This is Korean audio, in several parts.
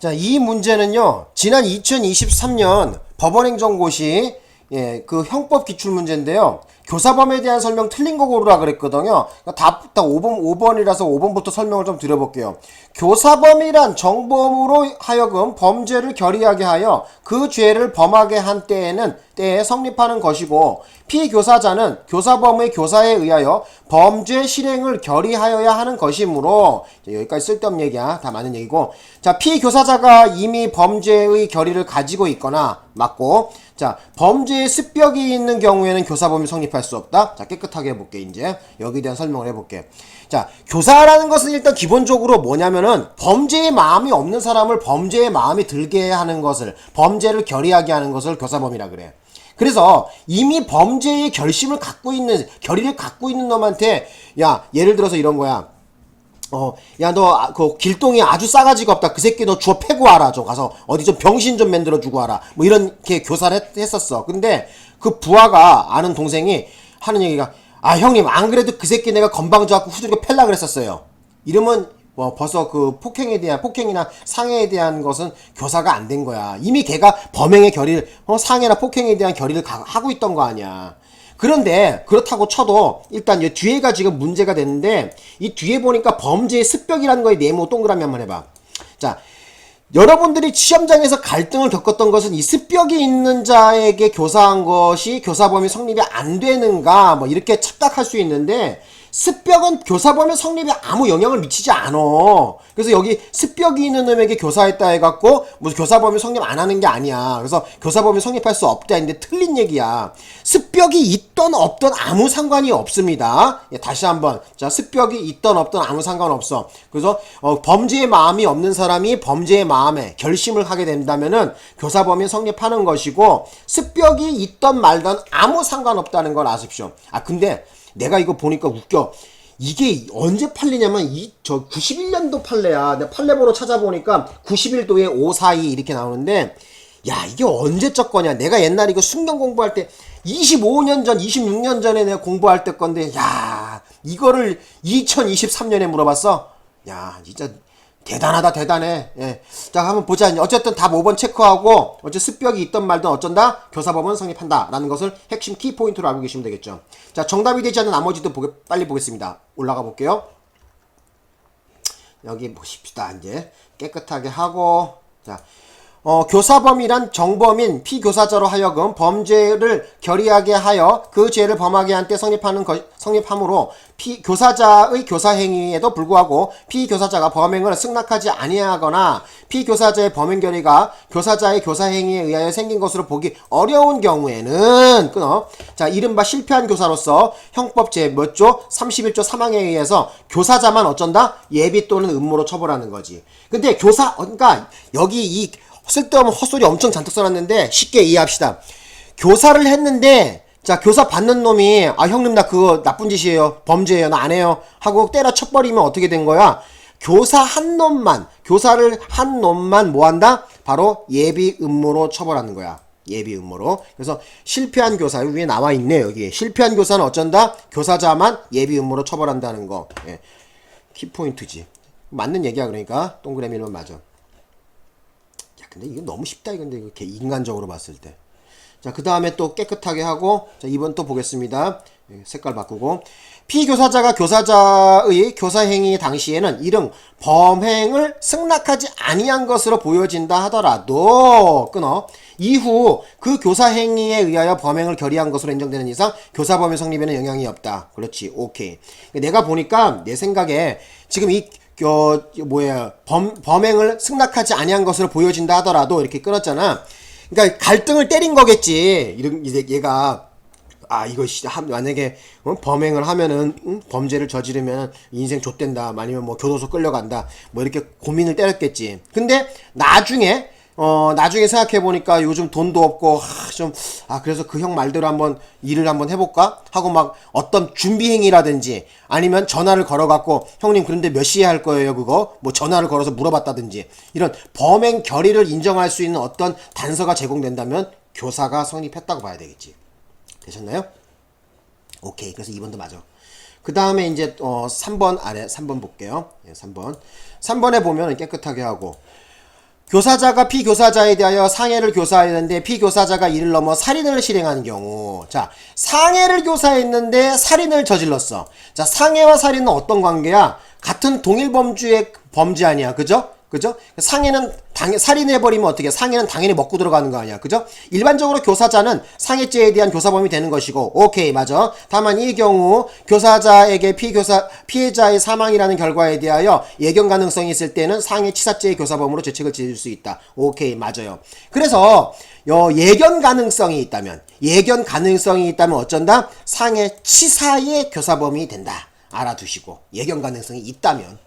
자, 이 문제는요, 지난 2023년 법원행정고시 그 형법 기출 문제인데요. 교사범에 대한 설명 틀린 거 고르라 그랬거든요. 답 5번이라서 5번부터 설명을 좀 드려볼게요. 교사범이란 정범으로 하여금 범죄를 결의하게 하여 그 죄를 범하게 한 때에 성립하는 것이고, 피교사자는 교사범의 교사에 의하여 범죄 실행을 결의하여야 하는 것이므로, 여기까지 쓸데없는 얘기야. 다 맞는 얘기고. 자, 피교사자가 이미 범죄의 결의를 가지고 있거나, 맞고, 자, 범죄의 습벽이 있는 경우에는 교사범이 성립할 수 없다. 자, 깨끗하게 해볼게. 이제 여기에 대한 설명을 해볼게. 자, 교사라는 것은 일단 기본적으로 뭐냐면은 범죄의 마음이 없는 사람을 범죄의 마음이 들게 하는 것을, 범죄를 결의하게 하는 것을 교사범이라 그래. 그래서 이미 범죄의 결심을 갖고 있는, 결의를 갖고 있는 놈한테, 야, 예를 들어서 이런 거야. 야, 너, 그, 길동이 아주 싸가지가 없다. 그 새끼 너 주워 패고 와라. 저 가서, 어디 좀 병신 좀 만들어주고 와라. 뭐, 이렇게 교사를 했었어. 근데, 그 부하가 아는 동생이 하는 얘기가, 아, 형님, 안 그래도 그 새끼 내가 건방져갖고 후드리고 팰라 그랬었어요. 이러면, 벌써 그 폭행이나 상해에 대한 것은 교사가 안 된 거야. 이미 걔가 범행의 결의를, 상해나 폭행에 대한 결의를 하고 있던 거 아니야. 그런데 그렇다고 쳐도 일단 이 뒤에가 지금 문제가 됐는데, 이 뒤에 보니까 범죄의 습벽이라는 거에 네모 동그라미 한번 해봐. 자, 여러분들이 시험장에서 갈등을 겪었던 것은 이 습벽이 있는 자에게 교사한 것이 교사범위 성립이 안 되는가, 뭐 이렇게 착각할 수 있는데, 습벽은 교사범위 성립에 아무 영향을 미치지 않아. 그래서 여기 습벽이 있는 놈에게 교사했다 해갖고 무슨 교사범위 성립 안 하는 게 아니야. 그래서 교사범위 성립할 수 없다 했는데 틀린 얘기야. 습벽이 있던 없던 아무 상관이 없습니다. 다시 한번. 자, 습벽이 있던 없던 아무 상관없어. 그래서 범죄의 마음이 없는 사람이 범죄의 마음에 결심을 하게 된다면은 교사범위 성립하는 것이고, 습벽이 있던 말던 아무 상관없다는 걸 아십시오. 아, 근데 내가 이거 보니까 웃겨. 이게 언제 판례냐면 91년도 판례야. 내가 판례번호 찾아보니까 91도에 542 이렇게 나오는데, 야, 이게 언제적 거냐. 내가 옛날에 이거 순경 공부할 때 25년 전, 26년 전에 내가 공부할 때 건데, 야, 이거를 2023년에 물어봤어. 야, 진짜 대단하다, 대단해. 예. 자, 한번 보자. 어쨌든 답 5번 체크하고, 습벽이 있던 말든 어쩐다? 교사범은 성립한다. 라는 것을 핵심 키포인트로 알고 계시면 되겠죠. 자, 정답이 되지 않는 나머지도 빨리 보겠습니다. 올라가 볼게요. 여기 보십시다. 이제 깨끗하게 하고, 자, 교사범이란 정범인 피교사자로 하여금 범죄를 결의하게 하여 그 죄를 범하게 한 때 성립하므로 피교사자의 교사행위에도 불구하고 피교사자가 범행을 승낙하지 아니하거나 피교사자의 범행 결의가 교사자의 교사행위에 의하여 생긴 것으로 보기 어려운 경우에는 자, 이른바 실패한 교사로서 형법 몇 조? 31조 3항에 의해서 교사자만 어쩐다? 예비 또는 음모로 처벌하는 거지. 근데 그러니까 여기 이 쓸데없는 헛소리 엄청 잔뜩 써놨는데 쉽게 이해합시다. 교사를 했는데, 자, 교사 받는 놈이, 아, 형님, 나 그거 나쁜 짓이에요. 범죄예요. 나 안 해요. 하고 때려 쳐버리면 어떻게 된 거야? 교사를 한 놈만 뭐 한다? 바로 예비 음모로 처벌하는 거야. 예비 음모로. 그래서 실패한 교사, 위에 나와 있네, 여기. 실패한 교사는 어쩐다? 교사자만 예비 음모로 처벌한다는 거. 예. 키포인트지. 맞는 얘기야, 그러니까. 동그라미는 맞아. 근데 이거 너무 쉽다, 이건데, 이거 인간적으로 봤을 때. 자, 그 다음에 또 깨끗하게 하고, 자, 2번 또 보겠습니다. 색깔 바꾸고. 피교사자가 교사자의 교사행위 당시에는 이른 범행을 승낙하지 아니한 것으로 보여진다 하더라도, 이후 그 교사행위에 의하여 범행을 결의한 것으로 인정되는 이상 교사범위 성립에는 영향이 없다. 그렇지, 오케이. 내가 보니까, 내 생각에, 지금 범행을 승낙하지 아니한 것으로 보여진다 하더라도 이렇게 끊었잖아. 그러니까 갈등을 때린 거겠지. 얘가, 아, 이거 만약에 범행을 하면은 범죄를 저지르면 인생 좆된다. 아니면 뭐 교도소 끌려간다. 뭐 이렇게 고민을 때렸겠지. 근데 나중에 생각해보니까 요즘 돈도 없고, 그래서 그 형 말대로 일을 한번 해볼까? 하고 막 어떤 준비행위라든지 아니면 전화를 걸어갖고, 형님, 그런데 몇 시에 할 거예요, 그거? 뭐 전화를 걸어서 물어봤다든지, 이런 범행 결의를 인정할 수 있는 어떤 단서가 제공된다면 교사가 성립했다고 봐야 되겠지. 되셨나요? 오케이. 그래서 2번도 맞아. 그 다음에 이제, 3번 볼게요. 예, 3번에 보면 깨끗하게 하고, 교사자가 피교사자에 대하여 상해를 교사했는데 피교사자가 이를 넘어 살인을 실행한 경우. 자, 상해를 교사했는데 살인을 저질렀어. 자, 상해와 살인은 어떤 관계야? 같은 동일 범주의 범죄 아니야. 그죠? 그죠? 상해는 살인해버리면 어떻게? 상해는 당연히 먹고 들어가는 거 아니야. 그죠? 일반적으로 교사자는 상해죄에 대한 교사범이 되는 것이고, 오케이, 맞아. 다만 이 경우 교사자에게 피해자의 사망이라는 결과에 대하여 예견 가능성이 있을 때는 상해치사죄의 교사범으로 죄책을 지을 수 있다. 오케이, 맞아요. 그래서 예견 가능성이 있다면 어쩐다? 상해치사의 교사범이 된다. 알아두시고, 예견 가능성이 있다면.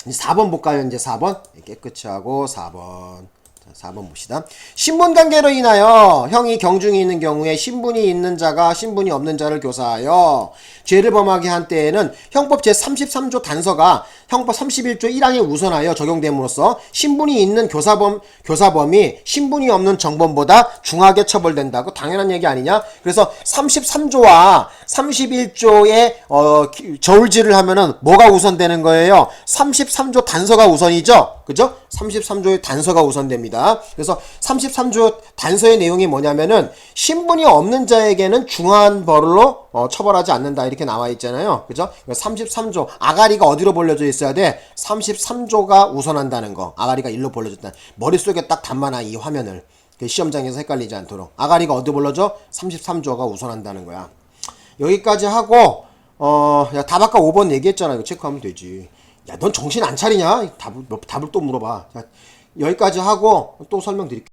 4번 볼까요? 이제 4번. 깨끗이 하고 4번. 자, 4번 봅시다. 신분관계로 인하여 형이 경중이 있는 경우에 신분이 있는 자가 신분이 없는 자를 교사하여 죄를 범하게 한 때에는 형법 제33조 단서가 형법 31조 1항에 우선하여 적용됨으로써 신분이 있는 교사범이 신분이 없는 정범보다 중하게 처벌된다고. 당연한 얘기 아니냐? 그래서 33조와 31조의 저울질을 하면은 뭐가 우선되는 거예요? 33조 단서가 우선이죠? 그죠? 33조의 단서가 우선됩니다. 그래서 33조 단서의 내용이 뭐냐면은 신분이 없는 자에게는 중한 벌로 처벌하지 않는다 이렇게 나와 있잖아요. 그죠? 33조 아가리가 어디로 벌려져 있어야 돼? 33조가 우선한다는 거. 아가리가 일로 벌려졌다. 머릿속에 딱 담아놔 이 화면을. 시험장에서 헷갈리지 않도록. 아가리가 어디 벌려져? 33조가 우선한다는 거야. 여기까지 하고 야, 답 아까 5번 얘기했잖아. 이거 체크하면 되지. 야, 넌 정신 안 차리냐? 답을 또 물어봐. 자, 여기까지 하고 또 설명드릴게요.